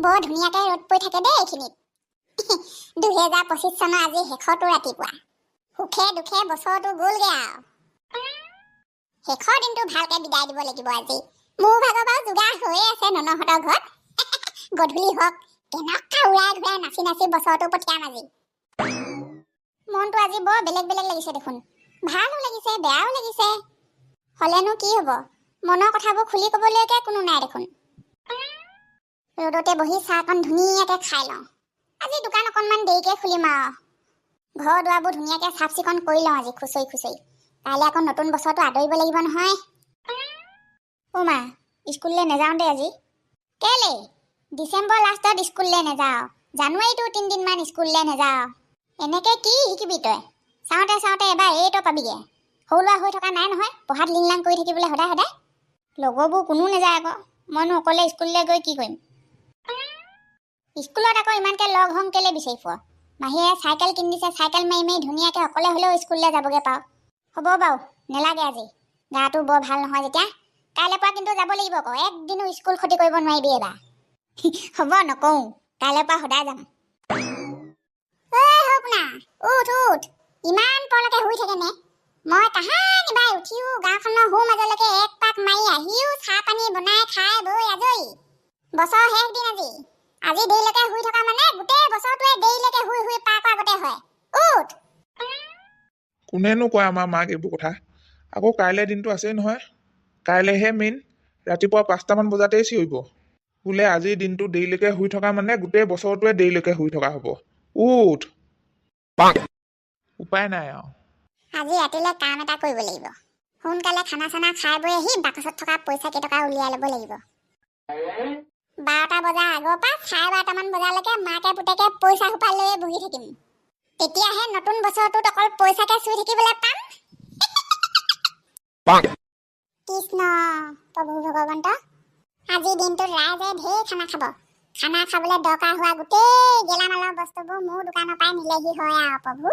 বৰ ধুনীয়াকৈ ৰ'দ পৰি থাকে দেই এইখিনিত। 2025 চনৰ আজি শেষৰটো ৰাতিপুৱা। সুখে দুখে বছৰটো গ'লগে আৰু। শেষৰ দিনটো ভালকে বিদায় দিব লাগিব আজি। মোৰ ভাগৰ বাৰু যোগাৰ হৈয়ে আছে ননহঁতৰ ঘৰত। গধূলি হওক কেনেকুৱা উৰাই ঘূৰাই নাচি নাচি বছৰটো পঠিয়াম আজি। মনটো আজি বৰ বেলেগ বেলেগ লাগিছে দেখোন। ভালো লাগিছে বেয়াও লাগিছে। হ'লেনো কি হ'ব, মনৰ কথাবোৰ খুলি ক'বলৈকে কোনো নাই দেখোন। ৰ'দতে বহি চাহকণ ধুনীয়াকৈ খাই লওঁ। আজি দোকান অকণমান দেৰিকৈ খুলিম আৰু। ঘৰ দুৱাৰবোৰ ধুনীয়াকৈ চাফ চিকুণ কৰি লওঁ আজি খুচৰি খুচৰি। কাইলৈ আকৌ নতুন বছৰটো আদৰিব লাগিব নহয়। অ' মা, স্কুললৈ নাযাওঁ দে আজি। কেলে? ডিচেম্বৰ লাষ্টত স্কুললৈ নাযাওঁ, জানুৱাৰীটো 3 দিনমান স্কুললৈ নাযাওঁ। এনেকৈ কি শিকিবি তই? চাওঁতে চাওঁতে এবাৰ এইটো পাবিগে। সৰু ল'ৰা হৈ থকা নাই নহয়, পঢ়াত লিংলাং কৰি থাকিবলৈ সদায় সদায়। লগৰবোৰ কোনো নাযায় আকৌ, মইনো অকলে স্কুললৈ গৈ কি কৰিম? স্কুলত আকৌ ইমানকৈ লগ হং কেলে বিচাৰি ফুৰ? মাহীয়ে চাইকেল কিনি দিছে, চাইকেল মাৰি মাৰি ধুনীয়াকৈ অকলে হ'লেও স্কুললৈ যাবগৈ পাওঁ। হ'ব বাৰু, নেলাগে আজি। গাটো বৰ ভাল নহয় যেতিয়া। কাইলৈ পৰা কিন্তু যাব লাগিব আকৌ, একদিনো স্কুল ক্ষতি কৰিব নোৱাৰিবি এবাৰ। হ'ব নকওঁ, কাইলৈ পৰা সদায় যাম। উঠ উঠ, ইমান পৰলৈকে শুই থাকে নে? মই কাহানি বাই উঠিও গাঁওখনৰ সু মাজলৈকে এক পাক মাৰি আহিও চাহ পানী বনাই খাই বৈ আজৰি। বছৰ শেষ দিন আজি। আজি দেৰিলৈকে শুই থকা মানে গোটেই বছৰটোৱে দেৰিলৈকে শুই শুই পাৰ কৰা আগতে হয়। উঠ। কোনেনো কয় আমাৰ মাক এইবোৰ কথা? আকৌ কাইলৈ দিনটো আছেই নহয়। কাইলৈহে মেইন। ৰাতিপুৱা 5টামান বজাতেই চিঞৰিব বোলে আজিৰ দিনটো দেৰিলৈকে শুই থকা মানে গোটেই বছৰটোৱে দেৰিলৈকে শুই থকা হ'ব। উঠ। উপায় নাই আৰু। আজি ৰাতিলৈ কাম এটা কৰিব লাগিব। সোনকালে খানা চানা খাই বৈ আহি বাকচত থকা পইচা কেইটকা উলিয়াই ল'ব লাগিব। 12টা বজাৰ আগৰ পৰা 12:30মান বজালৈকে মাকে পুতেকে পইচা সোপা লৈ বহি থাকিম। তেতিয়াহে নতুন বছৰটোত অকল পইচাকে চুই থাকিবলৈ পাম। কৃষ্ণ প্ৰভু ভগৱন্ত, আজিৰ দিনটোত ৰাইজে ঢেৰ খানা খাব। খানা খাবলৈ দৰকাৰ হোৱা গোটেই গেলামালৰ বস্তুবোৰ মোৰ দোকানৰ পৰাই নিলেহি হয় আৰু প্ৰভু।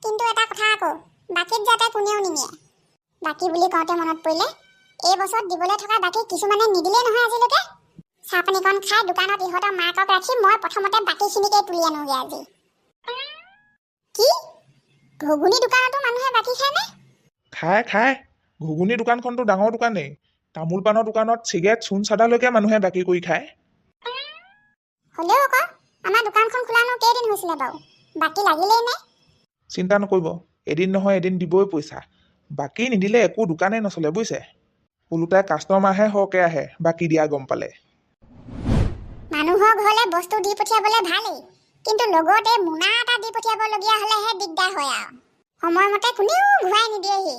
কিন্তু এটা কথা আকৌ, বাকীত যাতে কোনেও নিনিয়ে। বাকী বুলি কওঁতে মনত পৰিলে, এই বছৰত দিবলৈ থকা বাকী কিছুমানে নিদিলেই নহয় আজিলৈকে। চাহ পানীকণ খাই দোকানত ইহঁতৰ মাকক ৰাখি মই প্ৰথমতে বাকীখিনিকে তুলি আনোগৈ আজি। কি? ঘুগুনি দোকানতো মানুহে বাকী খায়নে? খাই। ঘুগুনি দোকানখনতো ডাঙৰ দোকানেই। তামোল পাণৰ দোকানত চিগাৰেট চূণ চাদালৈকে মানুহে বাকী কৰি খায়। হ'লেও আকৌ আমাৰ দোকানখন খোলানো কেইদিন হৈছিলে বাৰু? বাকী লাগিলেই নে? চিন্তা নকৰিব, এদিন নহয় এদিন দিবই পইচা। বাকী নিদিলে একো দোকানেই নচলে বুজিছে। ওলোটাই কাষ্টমাৰহে সৰহকৈ আহে বাকী দিয়া গম পালে। মানুহৰ ঘৰলৈ বস্তু দি পঠিয়াবলৈ ভালেই, কিন্তু লগতে মোনা এটা দি পঠিয়াবলগীয়া হ'লেহে দিগদাৰ হয় আৰু। সময়মতে কোনেও ঘূৰাই নিদিয়েহি।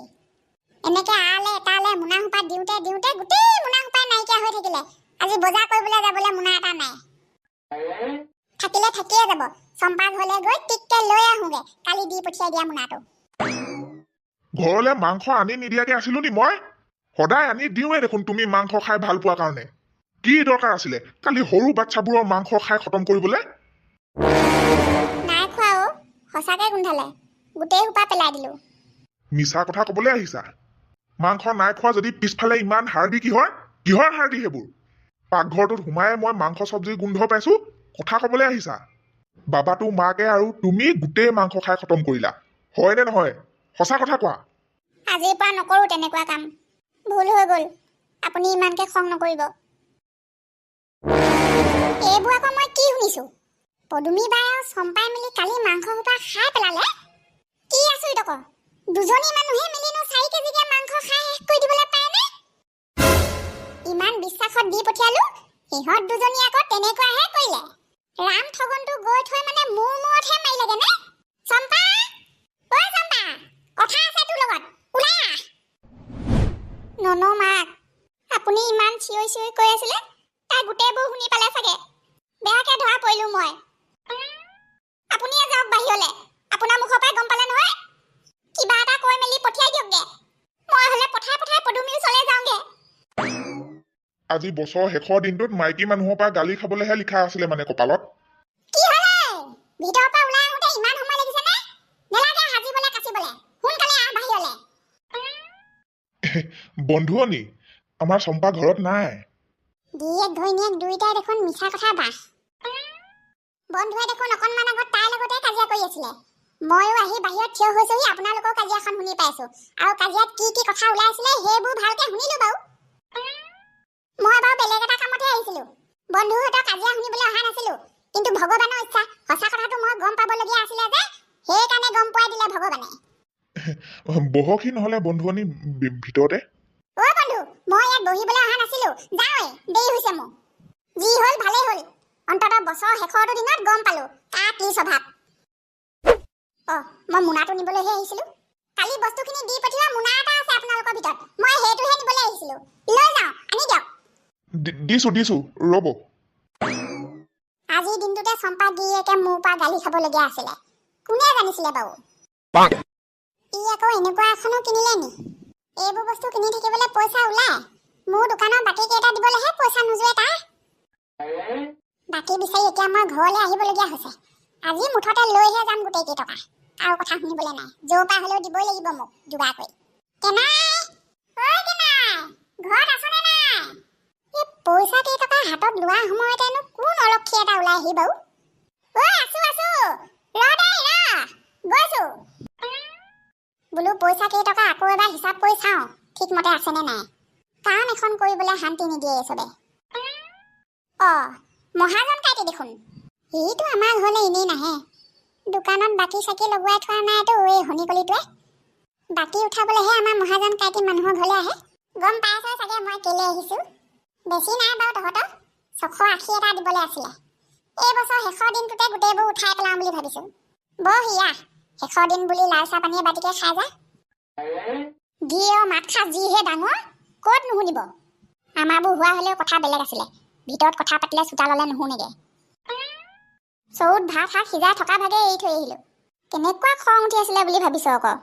এনেকৈ আলে এটালে মোনা সোপা দিওঁতে দিওঁতে গোটেই মোনা সোপাই নাইকিয়া হৈ থাকিলে। আজি বজাৰ কৰিবলৈ যাবলৈ মোনা এটা নাই। থাকিলে থাকিয়ে যাব, চম্পা ঘৰলৈ গৈ টিককে লৈ আহোঁগে কালি দি পঠিয়াই দিয়া মোনাটো। ঘৰলৈ মাংস আনি নিদিয়াকে আছিলো নি মই? সদায় আনি দিওঁৱে দেখোন তুমি মাংস খাই ভাল পোৱা কাৰণে। কি দৰকাৰ আছিলে কালি সৰু বাচ্চাবোৰৰ মাংস খাই খতম কৰিবলৈ? নাই খোৱা অ, সঁচাকৈ গোন্ধালে। গোটেই সোপা পেলাই দিলোঁ। মিছা কথা কবলৈ আহিছা? মাংস নাই খোৱা যদি পিছফালে ইমান হাৰ্ডি কিহৰ হাৰ্ডি সেইবোৰ? পাকঘৰটোত সোমাই মই মাংস চব্জিৰ গোন্ধ পাইছো, কথা কবলৈ আহিছা? বাবাটো মাকে আৰু তুমি গোটেই মাংস খাই খতম কৰিলা, হয় নে নহয়? সঁচা কথা কোৱা। আজিৰ পৰা নকৰোঁ তেনেকুৱা কাম। ভুল হৈ গ'ল, আপুনি ইমানকৈ খং নকৰিব। এইবোৰ আকৌ মই কি শুনিছোঁ? পদুমী বাই আৰু চম্পাই মিলি কালি মাংস সোপা খাই পেলালে? কি আচৰিত আকৌ, দুজনী মানুহে মিলিনো 4 কেজিকে মাংস খাই শেষ কৰি দিবলৈ পাৰেনে? ইমান বিশ্বাসত দি পঠিয়ালো, সিহঁত দুজনী আকৌ তেনেকুৱাহে কৰিলে। ৰাম ঠগনটো গৈ থৈ মানে মোৰ মূৰতহে মাৰিলেগে নে? চম্পা, ঐ চম্পা, কথা আছে তোৰ লগত, ওলাই আহ। ননৌ মাক, আপুনি ইমান চিঞৰি চিঞৰি কৈ আছিলে, তাই গোটেইবোৰ শুনি পালে চাগে। বেয়াকে ধৰা পৰিলো মই। আপুনিয়ে যাওক বাহিৰলৈ, আপোনাৰ মুখৰ পৰাই গম পালে নহয়। কিবা এটা কৈ মেলি পঠিয়াই দিয়কগে। মই হ'লে পঠাই পদুমীৰ ওচৰলৈ যাওঁগে। আজি বছৰ শেষৰ দিনটোত মাইকী মানুহৰ পৰা গালি খাবলৈহে লিখা আছিলে মানে কপালত। কি হ'লে? ভিতৰৰ পৰা ওলাই আহোঁতে ইমান সময় লাগিছে নে? নেলাগে হাজিবলৈ কাচিবলৈ, সোনকালে আহ বাহিৰলৈ। বন্ধুৱনী, আমাৰ চম্পা ঘৰত নাই। গিৰিয়েক ঘৈণীয়েক দুইটাই দেখোন মিছা কথা বাস। বন্ধুৱে দেখোন অকণমান আগত তাইৰ লগতে কাজিয়া কৰি আছিলে। ময়ো আহি বাহিৰত থিয় হৈছোহি, আপোনালোকৰ কাজিয়াখন শুনি পাইছো। আৰু কাজিয়াত কি কি কথা ওলাইছিলে সেইবোৰ ভালকে শুনিলো বাৰু। মই বাৰু বেলেগ এটা কামতহে আহিছিলো, বন্ধুহঁতৰ কাজিয়া শুনিবলৈ অহা নাছিলো। কিন্তু ভগৱানৰ ইচ্ছা, সঁচা কথাটো মই গম পাবলগীয়া আছিলে যে, সেইকাৰণে গম পোৱাই দিলে ভগৱানে। বহকি নহলে বন্ধুৱনী ভিতৰতে। অ বন্ধু, মই ইয়াত বহিবলৈ অহা নাছিলো, যাওঁৱে, দেৰি হৈছে মোৰ। যি হ'ল ভালেই হ'ল, অন্ততঃ বছৰৰ শেষৰটো দিনত গম পালো কাৰ কি স্বভাৱ। মই মোনাটো নিবলৈহে আহিছিলো। কালি বস্তুখিনি দি পঠিওৱা মোনা এটা আছে আপোনালোকৰ ভিতৰত, মই সেইটোহে নিবলৈ আহিছিলো। লৈ যাওঁ, আনি দিয়ক। দিছো ৰ'ব। আজিৰ দিনটোতে চম্পা গিৰিয়েকে মোৰ পৰা গালি খাবলগীয়া আছিলে। কোনে জানিছিলে বাৰু? ই আকৌ এনেকুৱা এখনো কিনিলে নি? এইবোৰ বস্তু কিনি থাকিবলৈ পইচা ওলাই, মোৰ দোকানৰ বাকী কেইটা দিবলৈহে পইচা নোযোৱে তাৰ। বাকী বিচাৰি এতিয়া মই ঘৰলৈ আহিবলগীয়া হৈছে। আজি মুঠতে লৈহে যাম গোটেই কেইটকা। আৰু কথা শুনিবলৈ নাই, য'ৰ পৰা হ'লেও দিবই লাগিব মোক যোগাৰ কৰি। কেনাই, ঐ কেনাই, ঘৰত আছনে নাই? এই পইচা কেইটকা হাতত লোৱা সময়তেনো কোন অলক্ষী এটা ওলাই আহি বাৰু? ঐ আছো, ৰ দেই ৰ, গৈছো। বোলো পইচা কেইটকা আকৌ এবাৰ হিচাপ কৰি চাওঁ ঠিকমতে আছেনে নাই। কাম এখন কৰিবলৈ শান্তি নিদিয়ে এই চবে। মহাজন কাইটি দেখোন। সিটো আমাৰ ঘৰলৈ এনেই নাহে। দোকানত বাকী চাকি লগোৱাই থোৱা নাইতো এই হনিকলিটোৱে। বাকী উঠাবলৈহে আমাৰ মহাজন কাইটি মানুহৰ ঘৰলৈ আহে। গম পাইছে চাগে মই কেলে আহিছো। বেছি নাই বাৰু তহঁতৰ, 680 এটা দিবলৈ আছিলে। এই বছৰ শেষৰ দিনটোতে গোটেইবোৰ উঠাই পেলাম বুলি ভাবিছো। বহিয়া, শেষৰ দিন বুলি লাল চাহ পানীয়ে বাটিকে খাই যা। দিয়ে মাত খাজ যিহে ডাঙৰ, ক'ত নুশুনিব। আমাৰবোৰ হোৱা হ'লেও কথা বেলেগ আছিলে। ভিতৰত কথা পাতিলে চোতাললে নুশুনেগে। চৰুত ভাত শাক সিজাই থকা ভাগে এৰি থৈ আহিলো। কেনেকুৱা খং উঠি আছিলে বুলি ভাবিছ আকৌ।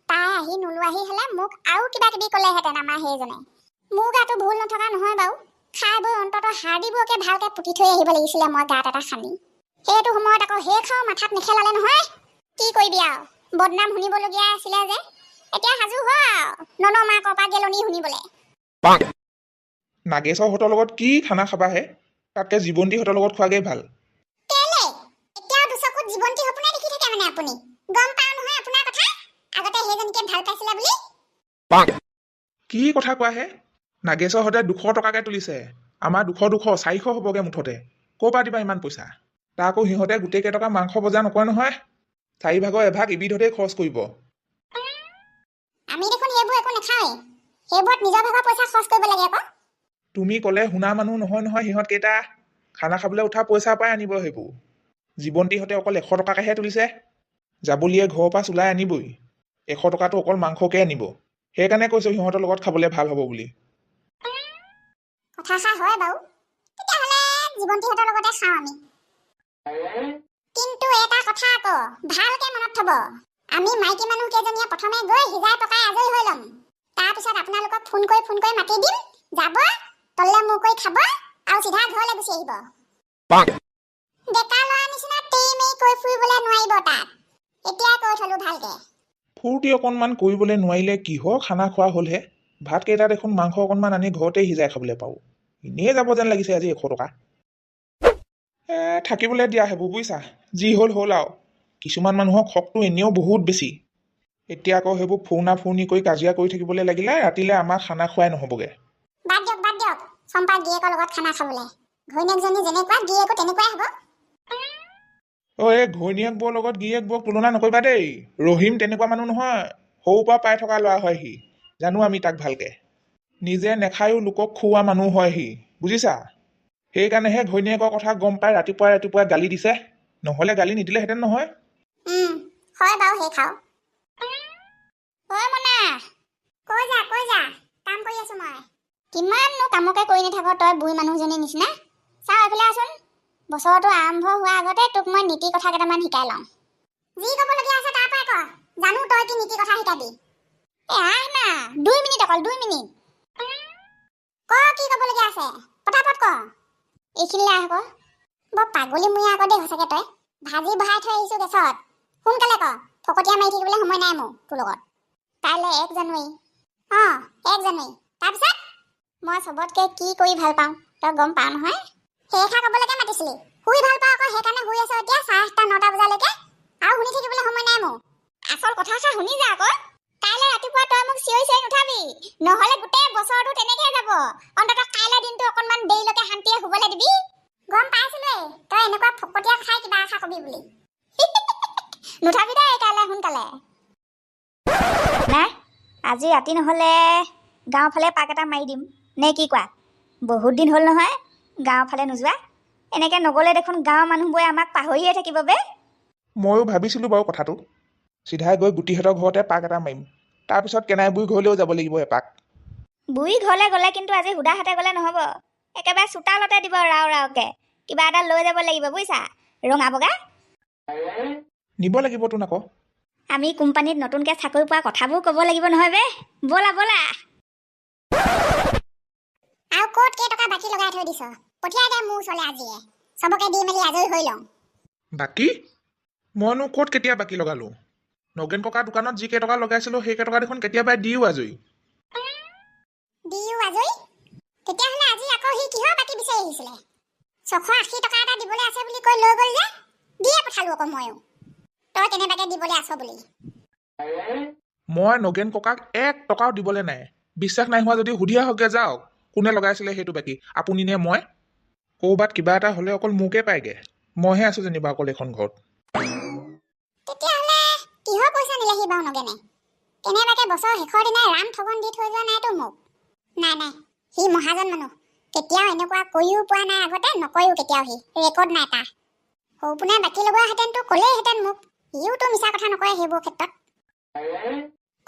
তাই আহি নোলোৱাহি হ'লে মোক আৰু কিবা কিবি ক'লেহেঁতেন আমাৰ সেইজনে। মোৰ গাটো ভুল নথকা নহয় বাৰু। খাই বৈ অন্ততঃ হাৰ্ডিবোৰকে ভালকে পুতি থৈ আহিব লাগিছিলে মই গাত এটা খান্দি। সেইটো সময়ত আকৌ সেই খাওঁ মাথাত নেখেলালে নহয়। কি কৰিবি আৰু, বদনাম শুনিবলগীয়া আছিলে যে। এতিয়া সাজু হ আৰু ননমাকৰ পৰা গেলনি শুনিবলৈ। নাগেশৰহঁতৰ লগত কি খানা খাবাহে, তাতকে জীৱন্তীহঁতৰ লগত খোৱাগেই ভাল। কেলে এতিয়াও দুচকুত জীৱন্তী সপোনে দেখি থাকে মানে আপুনি? গম পাও নহয় আপোনাৰ কথা, আগতে সেইজনীকে ভাল পাইছিলে বুলি। কি কথা কোৱাহে? নাগেশৰহঁতে 200 টকাকে তুলিছে, আমাৰ 200 400 হ'বগে মুঠতে। ক'ৰ পৰা দিবা ইমান পইচা? তাৰ আকৌ সিহঁতে গোটেই কেইটকা মাংস বজাৰ নকৰে নহয়, 4 ভাগৰ এভাগ ইবিধতেই খৰচ কৰিব। আমি দেখোন সেইবোৰ একো নাখাওঁৱেই, সেইবোৰত নিজৰ ভাগৰ পইচা খৰচ কৰিব লাগে আকৌ। তুমি ক'লে শুনা মানুহ নহয় নহয় সিহঁত কেইটা। খানা খাবলৈ উঠা পইচাৰ পৰাই আনিব সেইবোৰ। জীৱন্তীহঁতে অকল 100 টকাকেহে তুলিছে। যাবলিয়ে ঘৰৰ পৰা চোলাই আনিবই, 100 টকাটো অকল মাংসকে আনিব। সেইকাৰণে কৈছো সিহঁতৰ লগত খাবলৈ ভাল হ'ব বুলি। কথা হয় বাৰু, তেতিয়াহ'লে জীৱন্তীহঁতৰ লগতে খাওঁ আমি। কিন্তু এটা কথা আকৌ ভালকে মনত থব, আমি মাইকী মানুহ কেইজনীয়ে প্ৰথমে গৈ সিজাই পকাই আজৰি হৈ ল'ম। তাৰপিছত আপোনালোকক ফোন কৰি মাতি দিম, যাব তললে মূৰ কৰি খাব আৰু চিধা ঘৰলৈ গুচি আহিব। ডেকা ল'ৰা নিচিনা টেই কৈ ফুৰিবলৈ নোৱাৰিব তাত। এতিয়াই কৈ থলো ভালকে। ফূৰ্তি অকণমান কৰিবলৈ নোৱাৰিলে কিহৰ খানা খোৱা হ'লহে। ভাত কেইটা দেখোন মাংস অকণমান আনি ঘৰতে সিজাই খাবলৈ পাওঁ। এনেই যাব যেন লাগিছে আজি 100 টকা। থাকিবলৈ দিয়া সেইবোৰ বুজিছা, যি হ'ল আৰু। কিছুমান মানুহৰ খকটো এনেও বহুত বেছি। এতিয়া আকৌ সেইবোৰ ফৌনা ফৌনি কৰি কাজিয়া কৰি থাকিবলৈ লাগিলে ৰাতিলে আমাক খানা খুৱাই নহ'বগে। বাদ দিয়ক, চম্পা গিয়েকৰ লগত খানা খাবলৈ। ঘৈণীয়েকজনী যেনেকুৱা গিয়েকো তেনেকুৱাই হ'ব। এই ঘৈণীয়েকবোৰৰ লগত গিৰিয়েকবোৰক তুলনা নকৰিবা দেই। ৰহিম তেনেকুৱা মানুহ নহয়, সৰুৰ পৰা পাই থকা ল'ৰা হয় সি। জানো আমি তাক ভালকে। নিজে নেখায়ো লোকক খুওৱা মানুহ হয় সি, বুজিছা। সেইকাৰণেহে ঘৈণীয়েকৰ কথা গম পাই ৰাতিপুৱাই গালি দিছে, নহ'লে গালি নিদিলেহেঁতেন নহয়। হয় বাৰু সেই খাওঁ। ঐ মনা, কৈ যা কাম কৰি আছো মই। কিমাননো কামকে কৰি নাথাক তই বুঢ়ী মানুহজনীৰ নিচিনা। চাওঁ এইফালে আছোন, বছৰটো আৰম্ভ হোৱাৰ আগতে তোক মই নীতি কথা কেইটামান শিকাই লওঁ। যি ক'বলগীয়া আছে তাৰ পৰাই ক, জানো তই কি নীতি কথা শিকাবি। আহ না, 2 মিনিট অকল 2 মিনিট। ক কি ক'বলগীয়া আছে, পটাপট ক। এইখিনিলে আহ আকৌ। বৰ পাগলী মুঞা আকৌ দেই সঁচাকে তই। ভাজি বহাই থৈ আহিছো গেছত, সোনকালে ক। ফকটীয়া মাৰি থাকিবলৈ সময় নাই মোৰ তোৰ লগত। কাইলৈ 1 জানুৱাৰী। 1 জানুৱাৰী। তাৰপিছত মই চবতকে কি কৰি ভাল পাওঁ তই গম পাৱ নহয় সেই খা ক'বলৈকে মাতিছিলি শুই ভাল পাওঁ আকৌ সেইকাৰণে শুই আছ এতিয়া 8:30 9টা বজালৈকে আৰু শুনি থাকিবলৈ সময় নাই মোৰ আচল কথাষাৰ শুনি যা আকৌ কাইলৈ ৰাতিপুৱা তই মোক চিঞৰি চিঞৰি নুঠাবি নহ'লে গোটেই বছৰটো তেনেকৈ যাব অন্ততঃ কাইলৈ দিনটো অকণমান দেৰিলৈকে শান্তিয়ে শুবলৈ দিবি গম পাইছিলোৱে তই এনেকুৱা ফকটীয়া খাই কিবা আশা কবি বুলি নুঠাবি দেই কাইলৈ সোনকালে নাই আজি ৰাতি নহ'লে গাঁৱৰ ফালে পাক এটা মাৰি দিম নে কি কোৱা বহুত দিন হ'ল নহয় গাঁৱৰ ফালে নোযোৱা এনেকৈ নগ'লে দেখোন গাঁৱৰ মানুহবোৰে আমাক পাহৰিয়ে থাকিব বে ময়ো ভাবিছিলোঁ বাৰু কথাটো চিধাই গৈ গুটিহঁতৰ ঘৰতে পাক এটা মাৰিম তাৰপিছত কেনাই বুঢ়ী ঘৰলৈও যাব লাগিব এপাক বুঢ়ী ঘৰলৈ গ'লে কিন্তু আজি সুদাহাতে গ'লে নহ'ব একেবাৰে চোতালতে দিব ৰাও ৰাওকৈ কিবা এটা লৈ যাব লাগিব বুজিছা ৰঙা বগা নিব লাগিবতো আকৌ আমি কোম্পানীত নতুনকৈ চাকৰি পোৱা কথাবোৰ ক'ব লাগিব নহয় বে ব'লা ব'লা আৰু ক'ত কেইটকা বাকী লগাই থৈ দিছ পঠিয়াই দে মোৰ ওচৰলৈ আজিয়ে চবকে দি মেলি আজৰি হৈ লওঁ বাকী মইনো ক'ত কেতিয়া বাকী লগালোঁ নগেন ককাৰ দোকানত যি কেইটকা লগাইছিলোঁ সেই কেইটকা দেখোন কেতিয়াবাই দিও আজৰি দিও আজৰি তেতিয়াহ'লে আজি আকৌ সি কিহৰ বাকী বিচাৰি আহিছিলে 680 টকা এটা দিবলৈ আছে বুলি কৈ লৈ গ'ল যে দিয়ে পঠালোঁ আকৌ ময়ো তই কেনেবাকৈ দিবলৈ আছ বুলি মই নগেন ককাক 1 টকাও দিবলৈ নাই বিশ্বাস নাই হোৱা যদি সুধি আহকগৈ যাওক কোনে লগাইছিলে সেইটো বাকী আপুনি নে মই ক'ৰবাত কিবা এটা হ'লে অকল মোকে পায়গৈ মইহে আছোঁ যেনিবা অকল এখন ঘৰত তেতিয়াহ'লে কিহৰ পইচা নিলেহি বাৰু নগেনে কেনেবাকৈ বছৰ শেষৰ দিনাই ৰাম ঠগন দি থৈ যোৱা নাইতো মোক নাই নাই সি মহাজন মানুহ কেতিয়াও এনেকুৱা কৰিও পোৱা নাই আগতে নকয়ও কেতিয়াও সি ৰেকৰ্ড নাই তাৰ সৌপোনাই বাকী লগোৱাহেঁতেনতো ক'লেইহেঁতেন মোক সিওতো মিছা কথা নকয় সেইবোৰ ক্ষেত্ৰত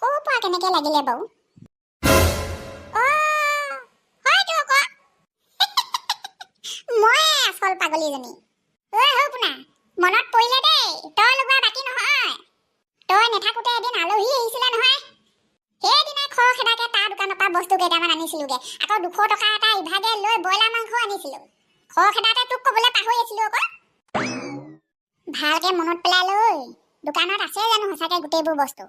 ক'ৰ পৰা কেনেকৈ লাগিলে বাৰু হয়তো আকৌ ময়ে আচল পাগলীজনী ঐ সৌপোনা মনত পৰিলে দেই তই লগোৱা বাকী নহয় তই নাথাকোঁতে এদিন আলহী আহিছিলে নহয় সেইদিনাই খৰখেদাকে তাৰ দোকানৰ পৰা বস্তু কেইটামান আনিছিলোঁগৈ আকৌ 200 টকা এটা ইভাগে লৈ ব্ৰইলাৰ মাংস আনিছিলোঁ খৰখেদাতে তোক ক'বলৈ পাহৰি আছিলোঁ আকৌ ভালকৈ মনত পেলাই লৈ দোকানত আছে জানো সঁচাকৈ গোটেইবোৰ বস্তু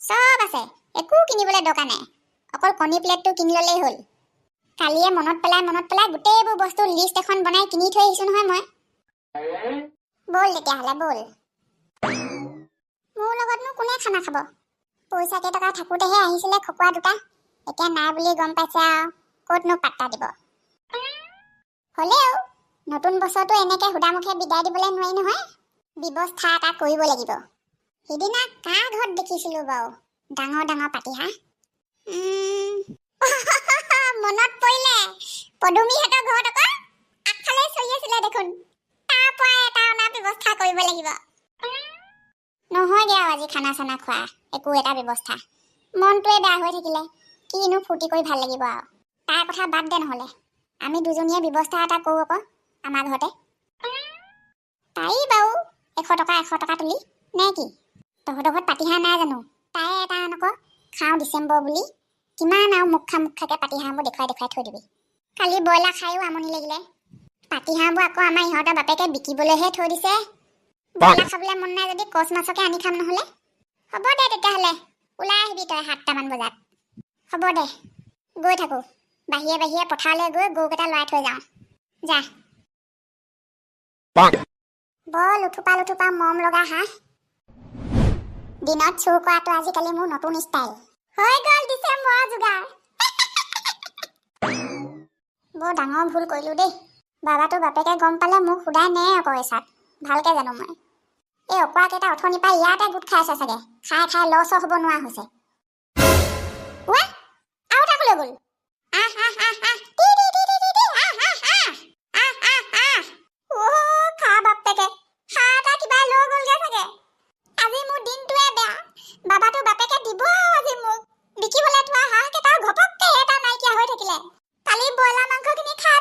চব আছে একো কিনিবলৈ দৰকাৰ নাই অকল কণী প্লেটটো কিনি ল'লেই হ'ল কালিয়ে মনত পেলাই গোটেইবোৰ বস্তু লিষ্ট এখন বনাই কিনি থৈ আহিছোঁ নহয় মই ব'ল তেতিয়াহ'লে ব'ল মোৰ লগতনো কোনে খানা খাব পইচা কেইটকা থাকোঁতেহে আহিছিলে খকুৱা দুটা এতিয়া নাই বুলি গম পাইছে আৰু ক'তনো পাত্তা দিব হ'লেও নতুন বছৰটো এনেকৈ সুদামুখে বিদায় দিবলৈ নোৱাৰি নহয় ব্যৱস্থা এটা কৰিব লাগিব সিদিনা কাৰ ঘৰত দেখিছিলোঁ বাৰু ডাঙৰ ডাঙৰ পাতিহাঁহ মনত পৰিলে পদুমীহঁতৰ ঘৰত আকৌ আগফালে চলি আছিলে দেখোন তাৰ পৰাই এটা অনা ব্যৱস্থা কৰিব লাগিব নহয়গে আৰু আজি খানা চানা খোৱা একো এটা ব্যৱস্থা মনটোৱে বেয়া হৈ থাকিলে কিনো ফূৰ্তি কৰি ভাল লাগিব আৰু তাৰ কথা বাদ দে নহ'লে আমি দুজনীয়ে ব্যৱস্থা এটা কৰোঁ আকৌ আমাৰ ঘৰতে পাৰি বাৰু 100 টকা তুলি নে কি তহঁতৰ ঘৰত পাতিহাঁহ নাই জানো তাই এটা আন আকৌ খাওঁ ডিচেম্বৰ বুলি কিমান আৰু মুখাকৈ পাতিহাঁহবোৰ দেখুৱাই থৈ দিবি কালি ব্ৰইলাৰ খায়ো আমনি লাগিলে পাতিহাঁহবোৰ আকৌ আমাৰ ইহঁতৰ বাপেকে বিকিবলৈহে থৈ দিছে ব্ৰইলাৰ খাবলৈ মন নাই যদি কচ মাছকে আনি খাম নহ'লে হ'ব দে তেতিয়াহ'লে ওলাই আহিবি তই 7টামান বজাত হ'ব দে গৈ থাকোঁ বাহিৰে পথাৰলৈ গৈ গৰুকেইটা লৰাই থৈ যাওঁ যা বৰ লুথুপা মৰম লগা হাঁহ দিনত চুৰ কৰাটো আজিকালি মোৰ নতুন ষ্টাইল হৈ গ'ল ডিচেম্বৰ যোগাৰ বৰ ডাঙৰ ভুল কৰিলোঁ দেই বাবাটো বাপেকে গম পালে মোক সোধাই নে আকৌ এচাত ভালকৈ জানো মই এই অকৰাকেইটা অথনিৰ পৰা ইয়াতে গোট খাই আছে চাগে খাই লছ হ'ব নোৱাৰা হৈছে আৰু তাক লৈ গ'ল খা বাপেকে হাঁহ এটা কিবা লৈ গ'লগে চাগে আজি মোৰ দিনটোৱে বেয়া বাবাটো বাপেকে দিব আজি মোক বিকিবলৈ থোৱা হাঁহকেইটাও ঘপককৈ এটা নাইকিয়া হৈ থাকিলে কালি ব্ৰইলাৰ মাংসখিনি খাই